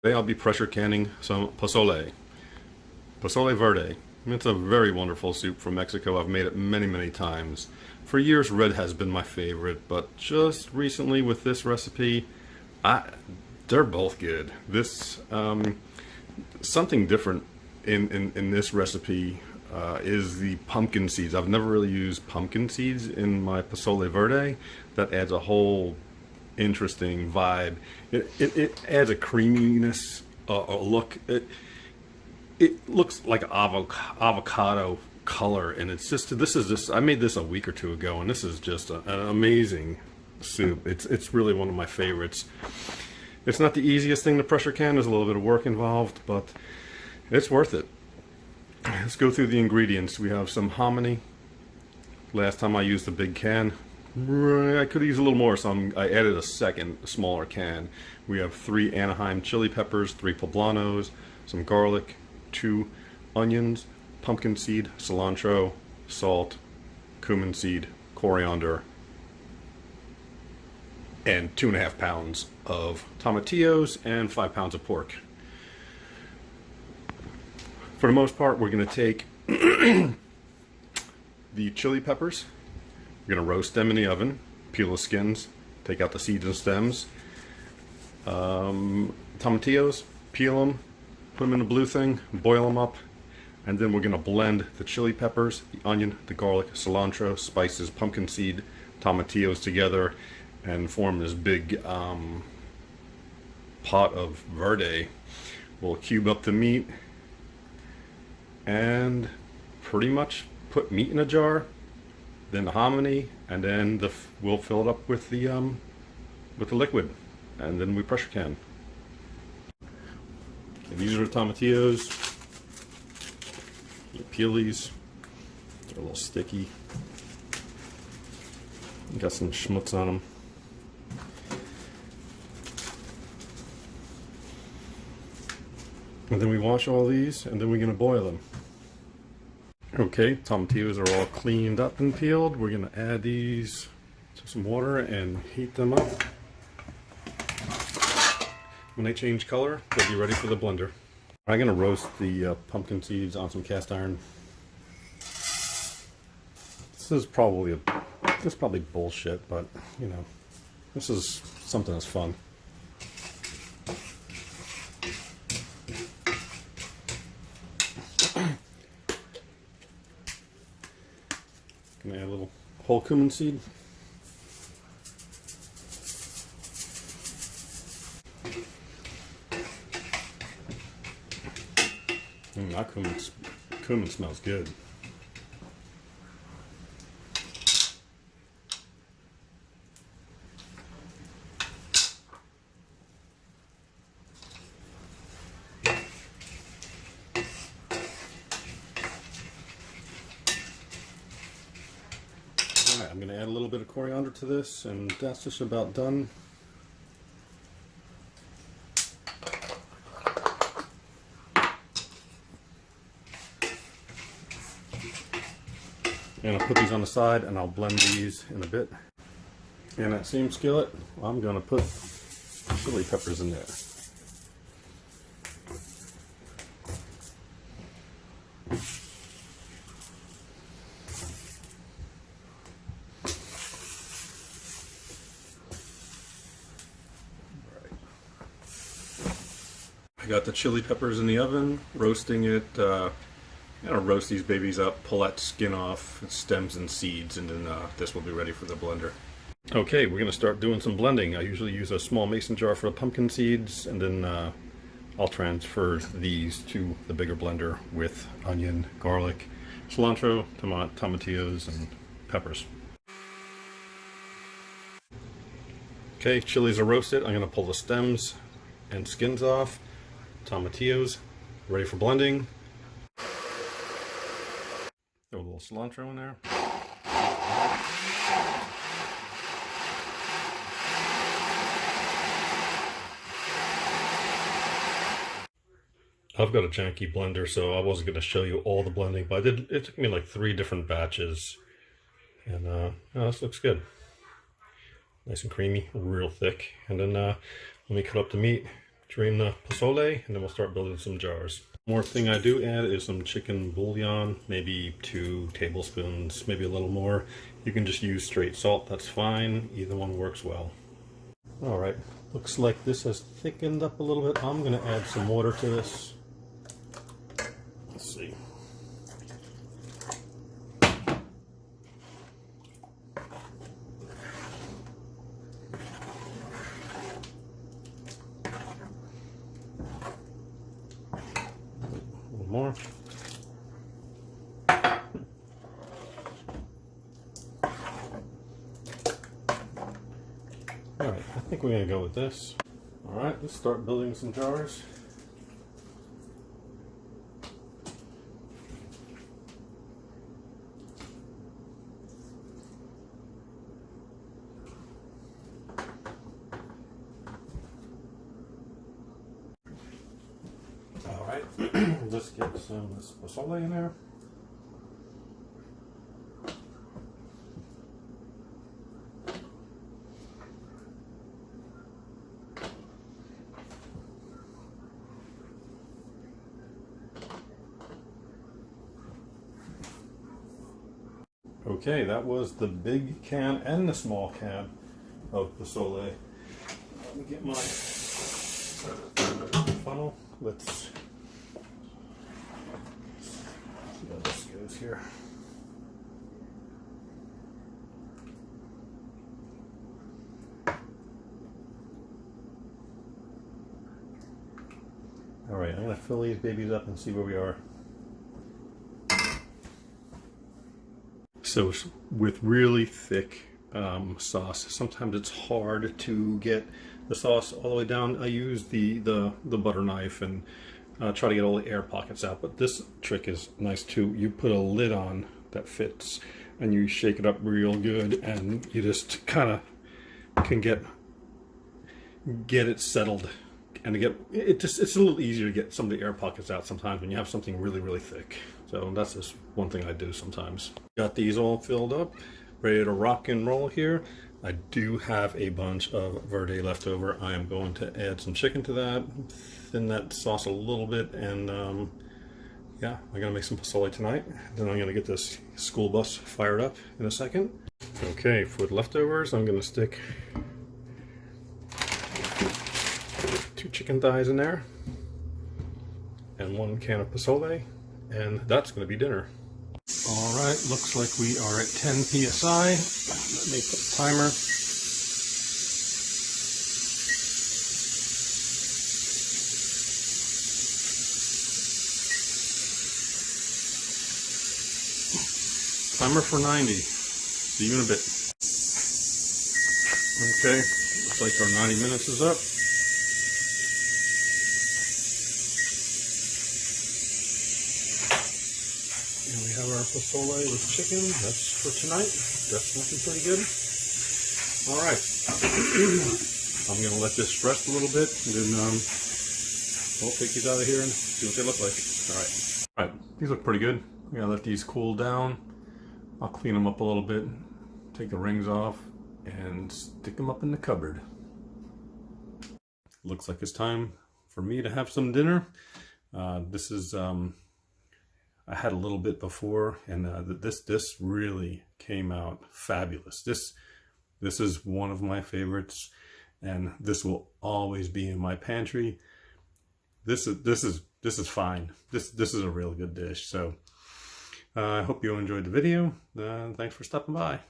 Today I'll be pressure canning some pozole Verde. It's a very wonderful soup from Mexico. I've made it many, many times. For years, red has been my favorite, but just recently with this recipe, they're both good. This something different in this recipe is the pumpkin seeds. I've never really used pumpkin seeds in my pozole verde. That adds a whole interesting vibe. It adds a creaminess, a look. It looks like avocado color, and it's just, this is just, I made this a week or two ago, and this is just an amazing soup. It's really one of my favorites. It's not the easiest thing to pressure can. There's a little bit of work involved, but it's worth it. Let's go through the ingredients. We have some hominy. Last time I used a big can. I could use a little more, so I added a second smaller can. We have 3 anahiem chili peppers, 3 poblanos, some garlic, 2 onions, pumpkin seed, cilantro, salt, cumin seed, coriander, and 2.5 pounds of tomatillos and 5 pounds of pork. For the most part, we're going to take the chili peppers. We're going to roast them in the oven, peel the skins, take out the seeds and stems. Tomatillos, peel them, put them in the blue thing, boil them up, and then we're going to blend the chili peppers, the onion, the garlic, cilantro, spices, pumpkin seed, tomatillos together and form this big pot of verde. We'll cube up the meat and pretty much put meat in a jar, then the hominy, and then we'll fill it up with the liquid, and then we pressure can. And these are the tomatillos. You peel these. They're a little sticky. Got some schmutz on them. And then we wash all these, and then we're going to boil them. Okay, tomatillos are all cleaned up and peeled. We're going to add these to some water and heat them up. When they change color, they'll be ready for the blender. I'm going to roast the pumpkin seeds on some cast iron. This is probably bullshit, but you know, this is something that's fun. Gonna add a little whole cumin seed. That cumin smells good. Alright, I'm going to add a little bit of coriander to this, and that's just about done. And I'll put these on the side, and I'll blend these in a bit. In that same skillet, I'm going to put chili peppers in there. I got the chili peppers in the oven, roasting it. I'm going to roast these babies up, pull that skin off, stems and seeds, and then this will be ready for the blender. Okay, we're going to start doing some blending. I usually use a small mason jar for the pumpkin seeds, and then I'll transfer these to the bigger blender with onion, garlic, cilantro, tomatillos, and peppers. Okay, chilies are roasted. I'm going to pull the stems and skins off. Tomatillos, ready for blending. Throw a little cilantro in there. I've got a janky blender, so I wasn't going to show you all the blending, but it took me like 3 different batches. And this looks good. Nice and creamy, real thick. And then let me cut up the meat. drain the pozole, and then we'll start building some jars. More thing I do add is some chicken bouillon, maybe 2 tablespoons, maybe a little more. You can just use straight salt, that's fine. Either one works well. All right, looks like this has thickened up a little bit. I'm gonna add some water to this. Let's see. A little more. All right, I think we're gonna go with this. All right, let's start building some jars. All right, let's get some of this pozole in there. Okay, that was the big can and the small can of pozole. Let me get my funnel. Let's see how this goes here. All right, I'm gonna fill these babies up and see where we are. So with really thick sauce, sometimes it's hard to get the sauce all the way down. I use the butter knife and try to get all the air pockets out, but this trick is nice too. You put a lid on that fits and you shake it up real good, and you just kind of can get it settled, and it's a little easier to get some of the air pockets out sometimes when you have something really thick. So that's just one thing I do sometimes. Got these all filled up, ready to rock and roll here. I do have a bunch of verde left over. I am going to add some chicken to that, thin that sauce a little bit, and yeah, I'm gonna make some pozole tonight. Then I'm gonna get this school bus fired up in a second. Okay, for the leftovers, I'm gonna stick 2 chicken thighs in there and 1 can of pozole, and that's going to be dinner. All right, looks like we are at 10 psi. Let me put the timer. Timer for 90. See you in a bit. Okay, looks like our 90 minutes is up. And we have our pozole with chicken. That's for tonight. That's looking pretty good. All right. I'm going to let this rest a little bit, and then we'll take these out of here and see what they look like. All right. All right. These look pretty good. I'm going to let these cool down. I'll clean them up a little bit, take the rings off, and stick them up in the cupboard. Looks like it's time for me to have some dinner. This is... I had a little bit before, and this really came out fabulous. This is one of my favorites, and this will always be in my pantry. This is fine. This is a really good dish. So I hope you enjoyed the video. Thanks for stopping by.